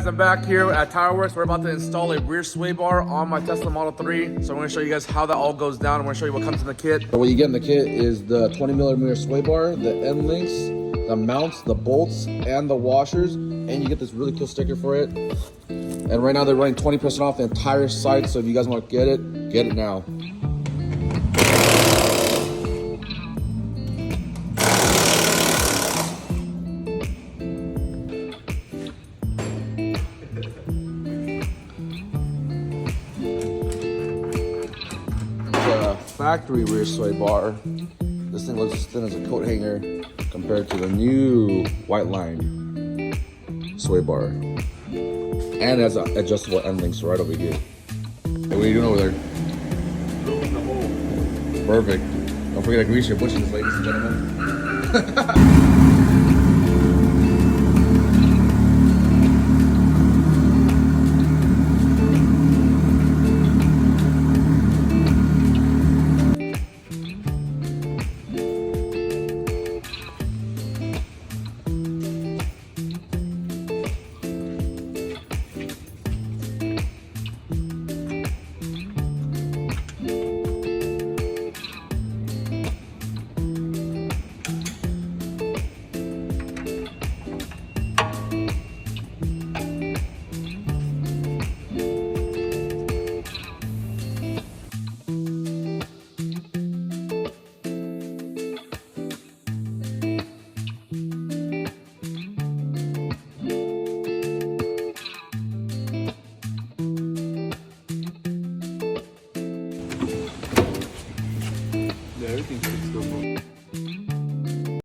I'm back here at TireWerkz. We're about to install a rear sway bar on my Tesla Model 3. So I'm gonna show you guys how that all goes down. I'm gonna show you what comes in the kit. So what you get in the kit is the 20mm sway bar, the end links, the mounts, the bolts, and the washers. And you get this really cool sticker for it. And right now they're running 20% off the entire site. So if you guys want to get it now. Factory rear sway bar. This thing looks as thin as a coat hanger compared to the new Whiteline sway bar. And it has adjustable end links right over here. Hey, what are you doing over there? Filling the hole. Perfect. Don't forget to grease your bushes, ladies and gentlemen.